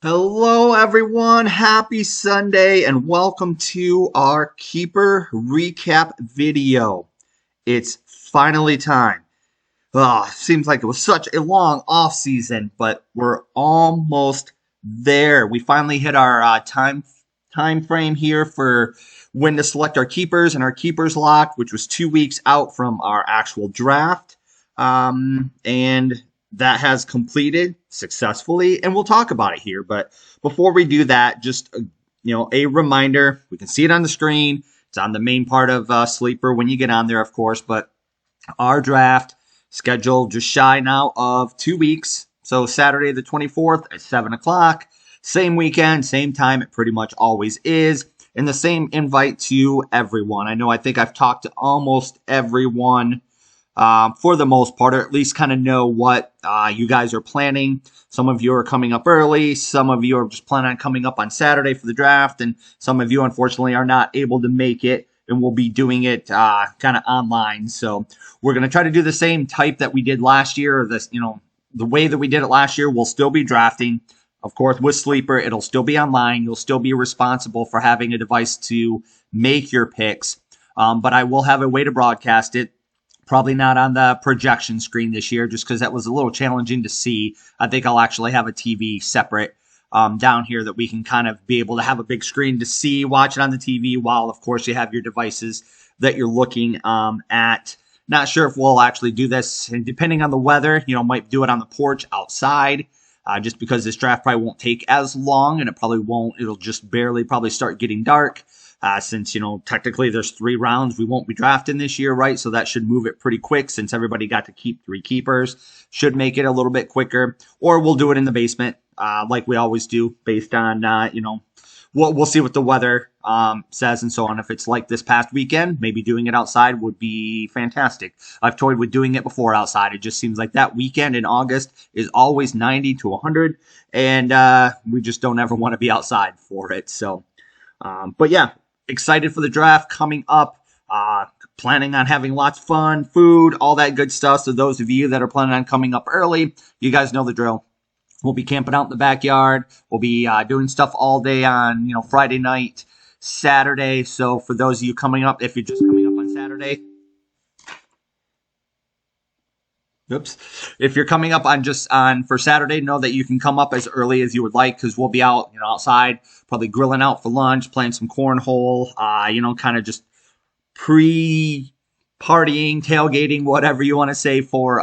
Hello, everyone. Happy Sunday, and welcome to our Keeper Recap video. It's finally time. Seems like it was such a long off season, but we're almost there. We finally hit our time frame here for when to select our keepers and our keepers lock, which was 2 weeks out from our actual draft. And that has completed successfully, and we'll talk about it here. But before we do that, just a reminder: we can see it on the screen. It's on the main part of Sleeper when you get on there, of course. But our draft scheduled just shy now of 2 weeks. So Saturday the 24th at 7 o'clock. Same weekend, same time. It pretty much always is. And the same invite to everyone. I think I've talked to almost everyone for the most part, or at least kind of know what you guys are planning. Some of you are coming up early. Some of you are just planning on coming up on Saturday for the draft. And some of you, unfortunately, are not able to make it. And we'll be doing it kind of online. So we're going to try to do the same type that we did last year. The way that we did it last year, we'll still be drafting. Of course, with Sleeper, it'll still be online. You'll still be responsible for having a device to make your picks. But I will have a way to broadcast it. Probably not on the projection screen this year, just because that was a little challenging to see. I think I'll actually have a TV separate down here that we can kind of be able to have a big screen to see, watch it on the TV while, of course, you have your devices that you're looking at. Not sure if we'll actually do this, and depending on the weather, might do it on the porch outside, just because this draft probably won't take as long, and it probably won't. It'll just barely probably start getting dark. Since, technically there's 3 rounds we won't be drafting this year, right? So that should move it pretty quick since everybody got to keep 3 keepers. Should make it a little bit quicker. Or we'll do it in the basement, like we always do, based on, we'll see what the weather says and so on. If it's like this past weekend, maybe doing it outside would be fantastic. I've toyed with doing it before outside. It just seems like that weekend in August is always 90 to 100, and we just don't ever want to be outside for it. So, but yeah. Excited for the draft coming up. Planning on having lots of fun, food, all that good stuff. So those of you that are planning on coming up early, you guys know the drill. We'll be camping out in the backyard. We'll be doing stuff all day on, Friday night, Saturday. So for those of you coming up, if you're just coming up on Saturday, if you're coming up on for Saturday, know that you can come up as early as you would like, because we'll be out, outside, probably grilling out for lunch, playing some cornhole, kind of just pre-partying, tailgating, whatever you want to say, for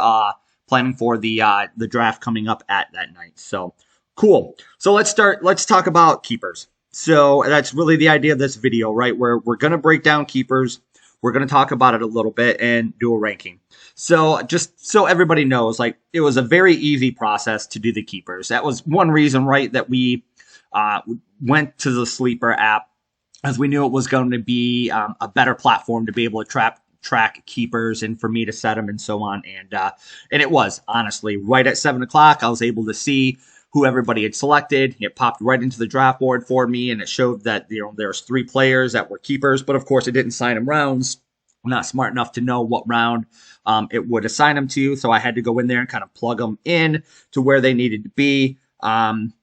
planning for the draft coming up at that night. So cool. So let's talk about keepers. So that's really the idea of this video, right? Where we're going to break down keepers. We're going to talk about it a little bit and do a ranking. So just so everybody knows, like, it was a very easy process to do the keepers. That was one reason, right, that we went to the Sleeper app, as we knew it was going to be a better platform to be able to track keepers and for me to set them and so on. And it was, honestly, right at 7 o'clock, I was able to see who everybody had selected. It popped right into the draft board for me, and it showed that there's 3 players that were keepers, but of course it didn't assign them rounds. I'm not smart enough to know what round it would assign them to, so I had to go in there and kind of plug them in to where they needed to be. And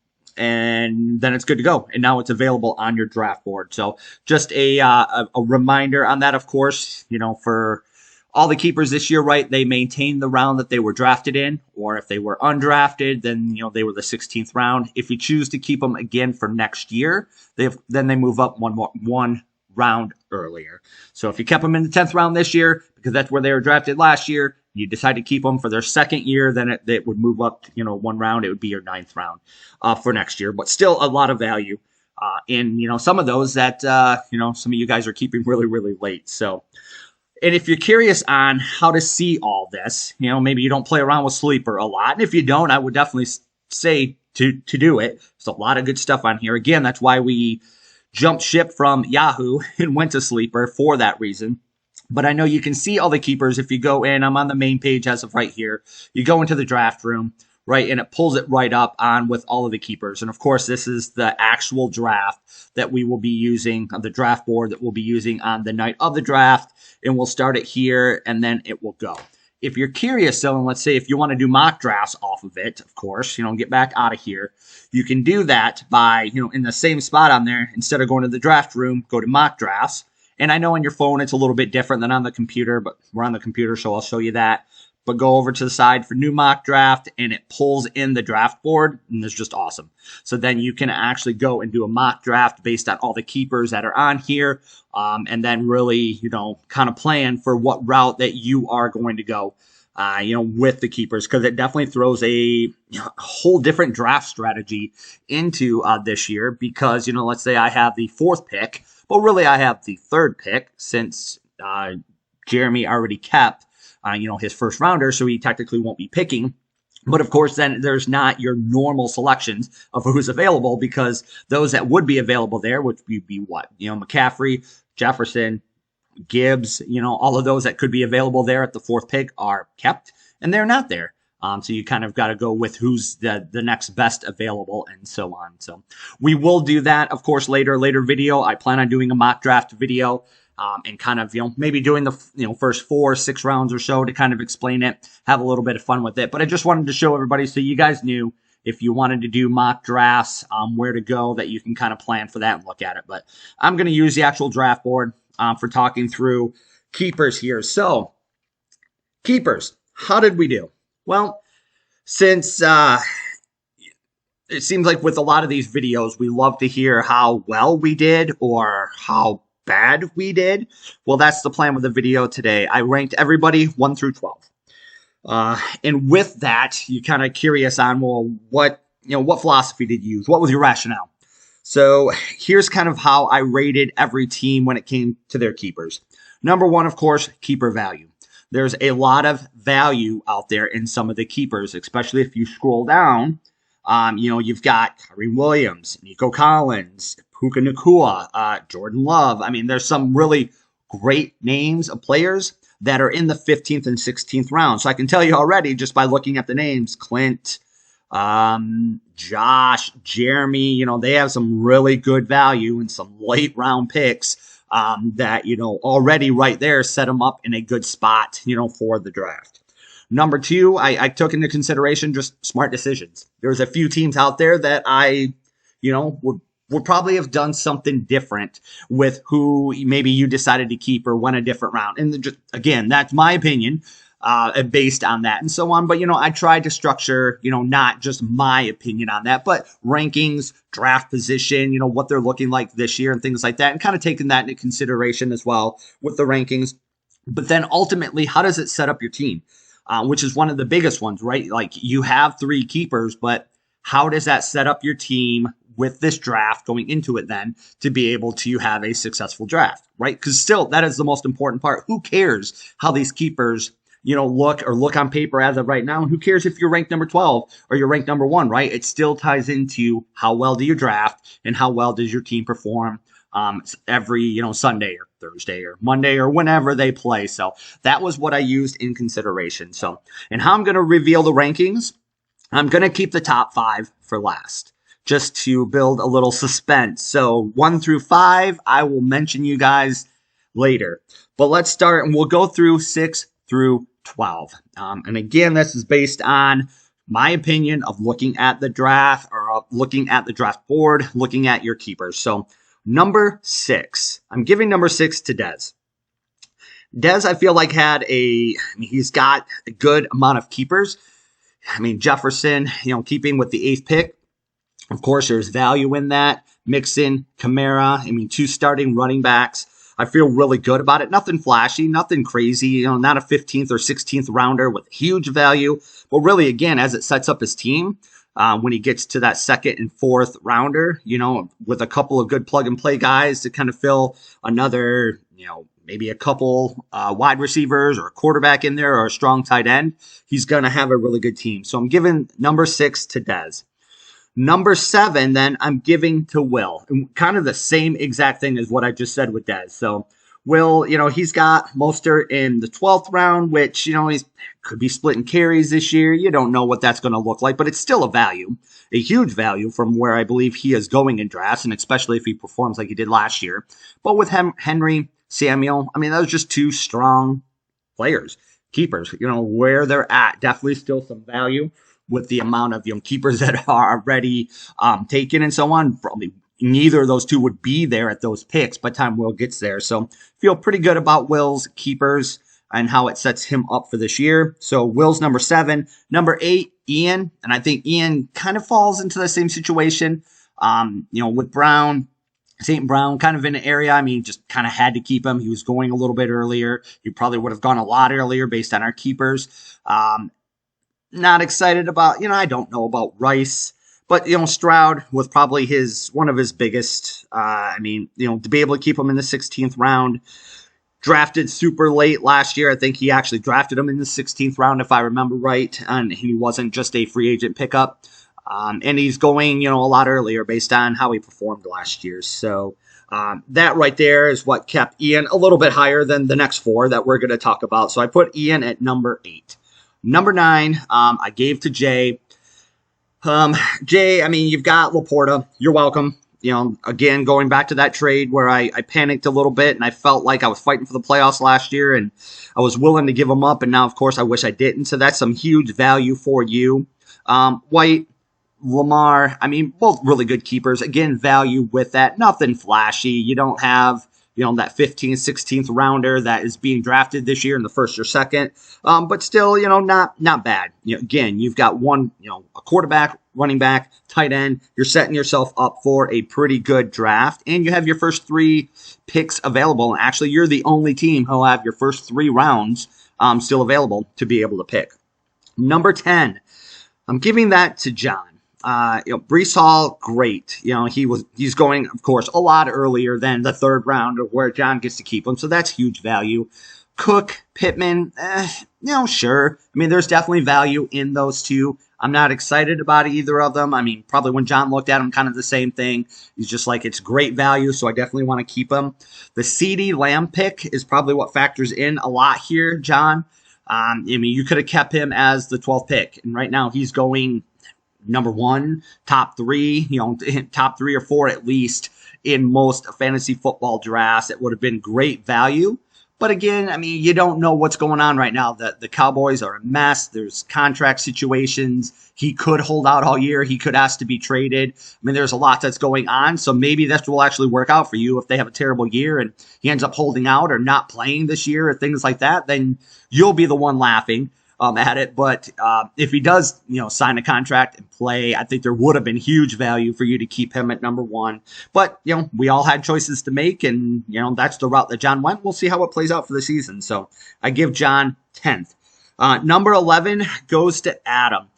then it's good to go. And now it's available on your draft board. So just a reminder on that, of course, for all the keepers this year, right, they maintained the round that they were drafted in, or if they were undrafted, then, they were the 16th round. If you choose to keep them again for next year, then they move up one round earlier. So if you kept them in the 10th round this year, because that's where they were drafted last year, you decide to keep them for their second year, then it would move up, 1 round. It would be your 9th round for next year, but still a lot of value in, some of those that, some of you guys are keeping really, really late. So, and if you're curious on how to see all this, maybe you don't play around with Sleeper a lot. And if you don't, I would definitely say to do it. There's a lot of good stuff on here. Again, that's why we jumped ship from Yahoo and went to Sleeper for that reason. But I know you can see all the keepers if you go in. I'm on the main page as of right here. You go into the draft room, right, and it pulls it right up on with all of the keepers. And of course, this is the actual draft that we will be using, the draft board that we'll be using on the night of the draft. And we'll start it here, and then it will go. if you're curious, though, and let's say if you want to do mock drafts off of it, of course, get back out of here, you can do that by, in the same spot on there, instead of going to the draft room, go to mock drafts. And I know on your phone it's a little bit different than on the computer, but we're on the computer, so I'll show you that. But go over to the side for new mock draft, and it pulls in the draft board, and it's just awesome. So then you can actually go and do a mock draft based on all the keepers that are on here, and then really, kind of plan for what route that you are going to go, with the keepers, because it definitely throws a whole different draft strategy into this year. Because, let's say I have the 4th pick, but really I have the 3rd pick since Jeremy already kept his first rounder, so he technically won't be picking. But of course, then there's not your normal selections of who's available, because those that would be available there would be what? McCaffrey, Jefferson, Gibbs, all of those that could be available there at the 4th pick are kept, and they're not there. So you kind of got to go with who's the next best available, and so on. So we will do that, of course, later video. I plan on doing a mock draft video. And kind of, maybe doing the, first 4 or 6 rounds or so to kind of explain it, have a little bit of fun with it. But I just wanted to show everybody so you guys knew if you wanted to do mock drafts, where to go, that you can kind of plan for that and look at it. But I'm going to use the actual draft board for talking through keepers here. So, keepers, how did we do? Well, since it seems like with a lot of these videos, we love to hear how well we did or how bad we did. Well, that's the plan with the video today. I ranked everybody 1 through 12. And with that, you're kind of curious on, well, what philosophy did you use? What was your rationale? So here's kind of how I rated every team when it came to their keepers. Number 1, of course, keeper value. There's a lot of value out there in some of the keepers, especially if you scroll down. You've got Kyrie Williams, Nico Collins, Puka Nacua, Jordan Love. I mean, there's some really great names of players that are in the 15th and 16th round. So I can tell you already, just by looking at the names, Clint, Josh, Jeremy, they have some really good value and some late round picks that, already right there set them up in a good spot, for the draft. Number 2, I took into consideration just smart decisions. There's a few teams out there that I, would probably have done something different with who maybe you decided to keep or went a different round. And just, again, that's my opinion based on that and so on. But, I tried to structure, not just my opinion on that, but rankings, draft position, what they're looking like this year and things like that, and kind of taking that into consideration as well with the rankings. But then ultimately, how does it set up your team? Which is one of the biggest ones, right? Like, you have 3 keepers, but how does that set up your team with this draft going into it then to be able to have a successful draft, right? Because still, that is the most important part. Who cares how these keepers, look on paper as of right now? And who cares if you're ranked number 12 or you're ranked number 1, right? It still ties into how well do you draft and how well does your team perform every, Sunday or Thursday or Monday or whenever they play. So that was what I used in consideration. So, and how I'm going to reveal the rankings, I'm going to keep the top 5 for last, just to build a little suspense. So 1 through 5, I will mention you guys later. But let's start, and we'll go through 6 through 12. And again, this is based on my opinion of looking at the draft or looking at the draft board, looking at your keepers. So number 6, I'm giving number 6 to Dez. Dez, I feel like he's got a good amount of keepers. I mean, Jefferson, keeping with the 8th pick. Of course, there's value in that. Mixon, Kamara, 2 starting running backs. I feel really good about it. Nothing flashy, nothing crazy, not a 15th or 16th rounder with huge value. But really, again, as it sets up his team, when he gets to that 2nd and 4th rounder, with a couple of good plug and play guys to kind of fill another, maybe a couple wide receivers or a quarterback in there or a strong tight end, he's going to have a really good team. So I'm giving number 6 to Dez. Number 7, then, I'm giving to Will. And kind of the same exact thing as what I just said with Dez. So Will, he's got Mostert in the 12th round, which, he's could be splitting carries this year. You don't know what that's going to look like, but it's still a huge value from where I believe he is going in drafts, and especially if he performs like he did last year. But with Henry, Samuel, those are just 2 strong players. keepers, where they're at. Definitely still some value with the amount of keepers that are already taken and so on. Probably neither of those two would be there at those picks by the time Will gets there. So feel pretty good about Will's keepers and how it sets him up for this year. So Will's number 7. Number 8, Ian. And I think Ian kind of falls into the same situation, with Brown. St. Brown kind of in an area. I mean, just kind of had to keep him. He was going a little bit earlier. He probably would have gone a lot earlier based on our keepers. Not excited about, I don't know about Rice, but, Stroud was probably one of his biggest. To be able to keep him in the 16th round. Drafted super late last year. I think he actually drafted him in the 16th round, if I remember right. And he wasn't just a free agent pickup. And he's going, a lot earlier based on how he performed last year. So that right there is what kept Ian a little bit higher than the next 4 that we're going to talk about. So I put Ian at number 8. Number 9, I gave to Jay. Jay, you've got Laporta. You're welcome. Again, going back to that trade where I panicked a little bit and I felt like I was fighting for the playoffs last year and I was willing to give him up. And now, of course, I wish I didn't. So that's some huge value for you. White, Lamar, both really good keepers. Again, value with that. Nothing flashy. You don't have, that 15th, 16th rounder that is being drafted this year in the first or second. But still, not bad. Again, you've got one, a quarterback, running back, tight end. You're setting yourself up for a pretty good draft. And you have your first 3 picks available. And actually, you're the only team who'll have your first 3 rounds still available to be able to pick. Number 10, I'm giving that to John. Breece Hall, great. He's going, of course, a lot earlier than the 3rd round of where John gets to keep him. So that's huge value. Cook, Pittman, sure. There's definitely value in those 2. I'm not excited about either of them. Probably when John looked at them, kind of the same thing. He's just like, it's great value, so I definitely want to keep him. The CeeDee Lamb pick is probably what factors in a lot here, John. You could have kept him as the 12th pick, and right now he's going number 1, top 3, top 3 or 4 at least in most fantasy football drafts. It would have been great value. But again, you don't know what's going on right now. The Cowboys are a mess. There's contract situations. He could hold out all year. He could ask to be traded. There's a lot that's going on. So maybe this will actually work out for you if they have a terrible year and he ends up holding out or not playing this year or things like that. Then you'll be the one laughing at it. But if he does, sign a contract and play, I think there would have been huge value for you to keep him at number 1. But, we all had choices to make, and, that's the route that John went. We'll see how it plays out for the season. So I give John 10th. Number 11 goes to Adam.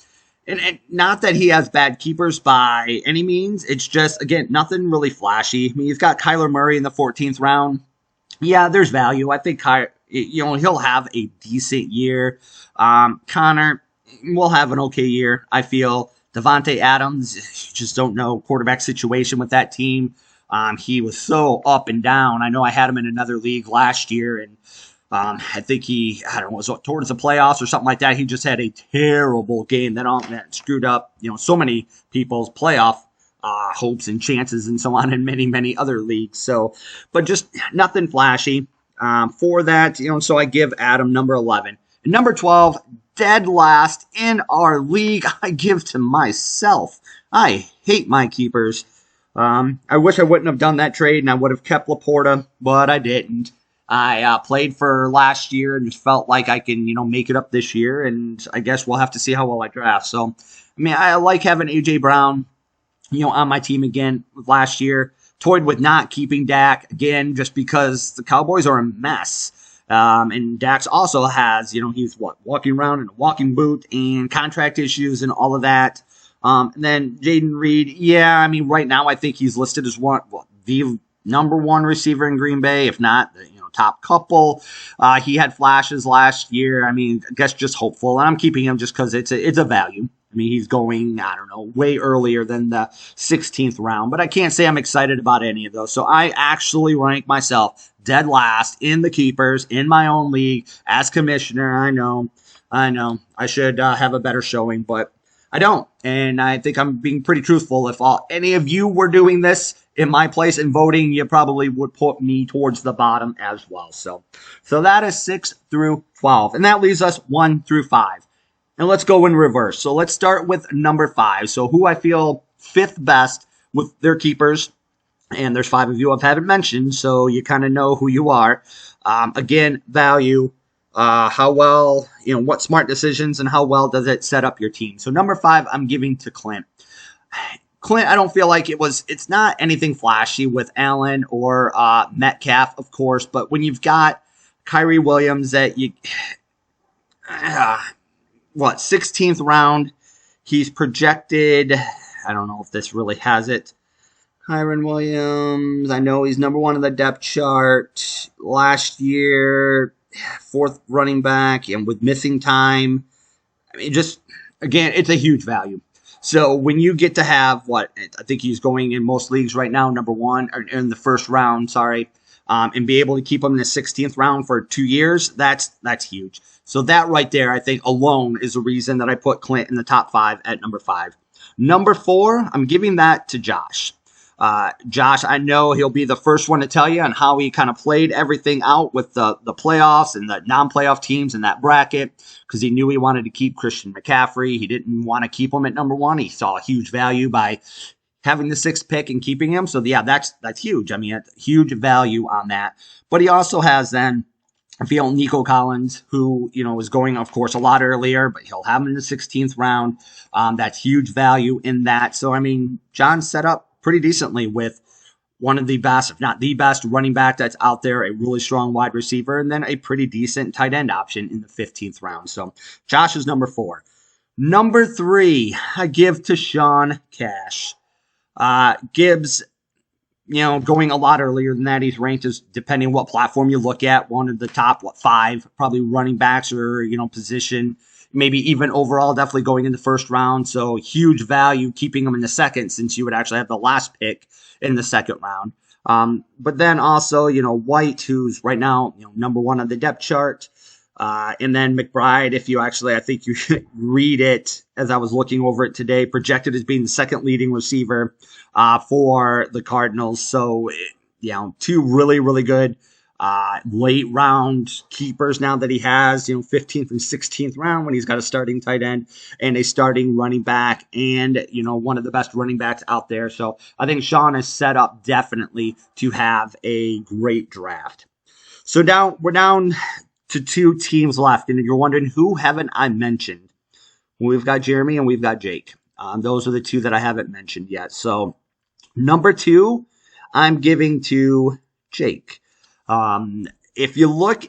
And not that he has bad keepers by any means. It's just, again, nothing really flashy. He's got Kyler Murray in the 14th round. Yeah, there's value. I think he'll have a decent year. Connor will have an okay year, I feel. Devontae Adams, you just don't know quarterback situation with that team. He was so up and down. I know I had him in another league last year, and I think was towards the playoffs or something like that. He just had a terrible game that screwed up, so many people's playoff hopes and chances and so on in many, many other leagues. So, but just nothing flashy for that, so I give Adam number 11. And number 12, dead last in our league, I give to myself. I hate my keepers. I wish I wouldn't have done that trade and I would have kept Laporta, but I didn't. I played for last year and just felt like I can, make it up this year, and I guess we'll have to see how well I draft. So, I like having A.J. Brown, on my team again last year. Toyed with not keeping Dak again just because the Cowboys are a mess. And Dax also has, he's walking around in a walking boot and contract issues and all of that. And then Jaden Reed, right now I think he's listed as the number 1 receiver in Green Bay, if not, top couple. He had flashes last year. I guess just hopeful. And I'm keeping him just because it's a value. He's going, way earlier than the 16th round. But I can't say I'm excited about any of those. So I actually rank myself dead last in the keepers in my own league as commissioner. I know. I should have a better showing, but I don't. And I think I'm being pretty truthful. If any of you were doing this in my place and voting, you probably would put me towards the bottom as well. So that is 6 through 12. And that leaves us 1 through 5. And let's go in reverse. So let's start with number 5. So who I feel fifth best with their keepers. And there's 5 of you I've haven't mentioned, so you kind of know who you are. Again, value, how well, what smart decisions and how well does it set up your team. So number 5, I'm giving to Clint. Clint, I don't feel like it's not anything flashy with Allen or Metcalf, of course, but when you've got Kyrie Williams that 16th round, he's projected, I don't know if this really has it. Kyron Williams, I know he's number 1 in the depth chart. Last year, 4th running back, and with missing time, I mean, just, again, it's a huge value. So when you get to have, I think he's going in most leagues right now, number 1, or in the first round, and be able to keep him in the 16th round for 2 years, that's huge. So that right there, I think, alone is the reason that I put Clint in the top 5 at number 5. Number 4, I'm giving that to Josh. Josh, I know he'll be the first one to tell you on how he kind of played everything out with the playoffs and the non-playoff teams in that bracket, because he knew he wanted to keep Christian McCaffrey. He didn't want to keep him at number 1. He saw a huge value by having the 6th pick and keeping him. So yeah, that's huge. I mean, that's huge value on that. But he also has then, I feel, Nico Collins, who, is going, of course, a lot earlier, but he'll have him in the 16th round. That's huge value in that. So, I mean, John's set up pretty decently with one of the best, if not the best, running back that's out there, a really strong wide receiver, and then a pretty decent tight end option in the 15th round. So Josh is number 4. Number 3, I give to Sean Cash. Gibbs, going a lot earlier than that. He's ranked as, depending what platform you look at, one of the top, 5, probably running backs or, position. Maybe even overall, definitely going in the first round. So huge value keeping him in the second, since you would actually have the last pick in the second round. But then also, White, who's right now, number 1 on the depth chart. And then McBride, if you actually, I think you should read it as I was looking over it today, projected as being the second leading receiver for the Cardinals. So, 2 really, really good late round keepers now that he has, 15th and 16th round when he's got a starting tight end and a starting running back and, one of the best running backs out there. So I think Sean is set up definitely to have a great draft. So now we're down to 2 teams left, and you're wondering, who haven't I mentioned? Well, we've got Jeremy and we've got Jake. Those are the 2 that I haven't mentioned yet. So number 2, I'm giving to Jake. If you look,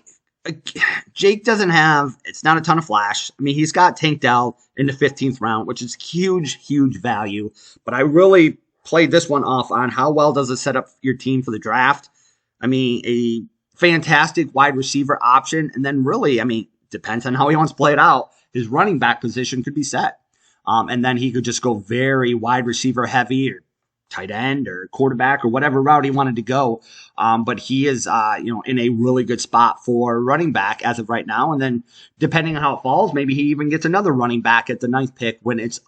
Jake doesn't have, it's not a ton of flash. I mean, he's got Tank Dell in the 15th round, which is huge, huge value. But I really played this one off on how well does it set up your team for the draft. I mean, a fantastic wide receiver option. And then really, I mean, depends on how he wants to play it out. His running back position could be set. And then he could just go very wide receiver heavy, or tight end or quarterback or whatever route he wanted to go. But he is, in a really good spot for running back as of right now. And then depending on how it falls, maybe he even gets another running back at the 9th pick when it's,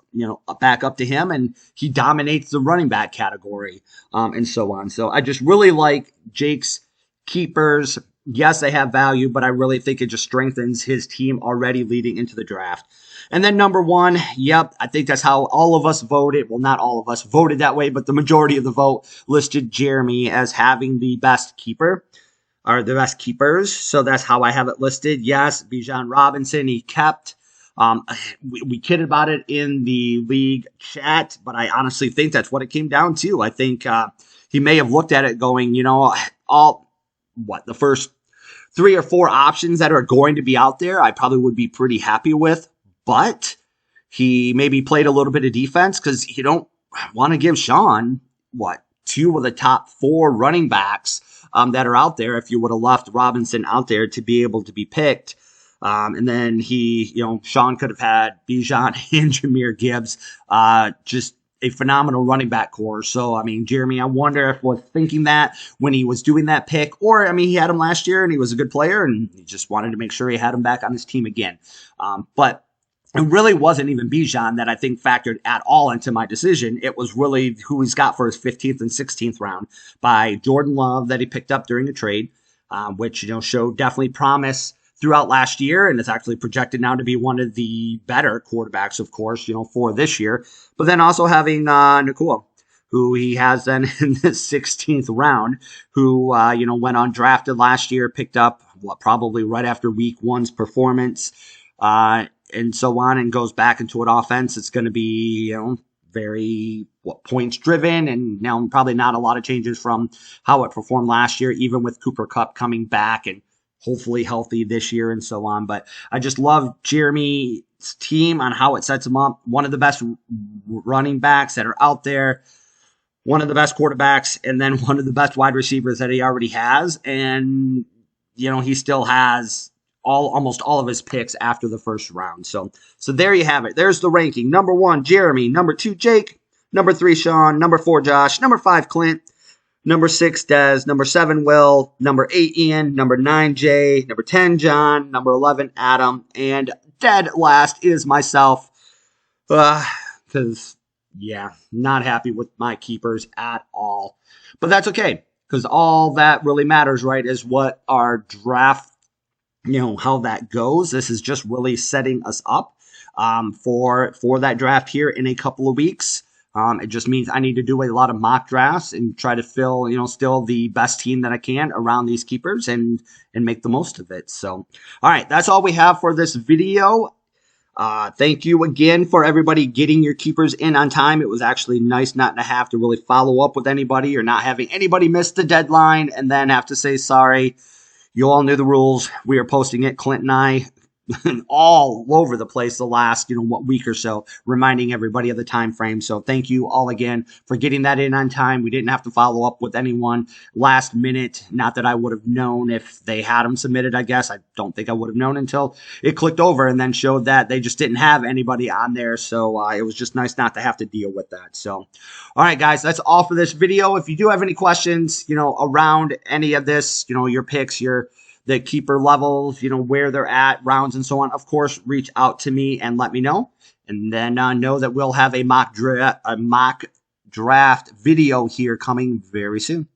back up to him and he dominates the running back category, and so on. So I just really like Jake's keepers. Yes, they have value, but I really think it just strengthens his team already leading into the draft. And then number 1, yep, I think that's how all of us voted. Well, not all of us voted that way, but the majority of the vote listed Jeremy as having the best keeper, or the best keepers. So that's how I have it listed. Yes, Bijan Robinson, he kept. We kidded about it in the league chat, but I honestly think that's what it came down to. I think he may have looked at it going, the first 3 or 4 options that are going to be out there, I probably would be pretty happy with. But he maybe played a little bit of defense because you don't want to give Sean, 2 of the top 4 running backs that are out there if you would have left Robinson out there to be able to be picked. And then Sean could have had Bijan and Jahmyr Gibbs, just a phenomenal running back core. So, I mean, Jeremy, I wonder if he was thinking that when he was doing that pick, or, I mean, he had him last year and he was a good player and he just wanted to make sure he had him back on his team again. But it really wasn't even Bijan that I think factored at all into my decision. It was really who he's got for his 15th and 16th round by Jordan Love that he picked up during a trade, which showed definitely promise throughout last year, and it's actually projected now to be one of the better quarterbacks, of course, for this year. But then also having Nakua, who he has then in the 16th round, who went undrafted last year, picked up probably right after week one's performance. And so on, and goes back into an offense it's going to be, very points driven, and now probably not a lot of changes from how it performed last year, even with Cooper Kupp coming back and hopefully healthy this year and so on. But I just love Jeremy's team on how it sets him up. One of the best running backs that are out there, one of the best quarterbacks, and then one of the best wide receivers that he already has. And, he still has almost all of his picks after the first round. So there you have it. There's the ranking. Number 1, Jeremy. Number 2, Jake. Number 3, Sean. Number 4, Josh. Number 5, Clint. Number 6, Des. Number 7, Will. Number 8, Ian. Number 9, Jay. Number 10, John. Number 11, Adam. And dead last is myself. Because, not happy with my keepers at all. But that's okay, because all that really matters, right, is what our draft, how that goes. This is just really setting us up for that draft here in a couple of weeks. It just means I need to do a lot of mock drafts and try to fill, still the best team that I can around these keepers and make the most of it. So, all right, that's all we have for this video. Thank you again for everybody getting your keepers in on time. It was actually nice not to have to really follow up with anybody or not having anybody miss the deadline and then have to say sorry. You all knew the rules. We are posting it, Clint and I, all over the place the last, week or so, reminding everybody of the time frame. So thank you all again for getting that in on time. We didn't have to follow up with anyone last minute. Not that I would have known if they had them submitted, I guess. I don't think I would have known until it clicked over and then showed that they just didn't have anybody on there. So it was just nice not to have to deal with that. So, all right, guys, that's all for this video. If you do have any questions, around any of this, your picks, the keeper levels, where they're at, rounds, and so on, of course, reach out to me and let me know. And then know that we'll have a mock draft video here coming very soon.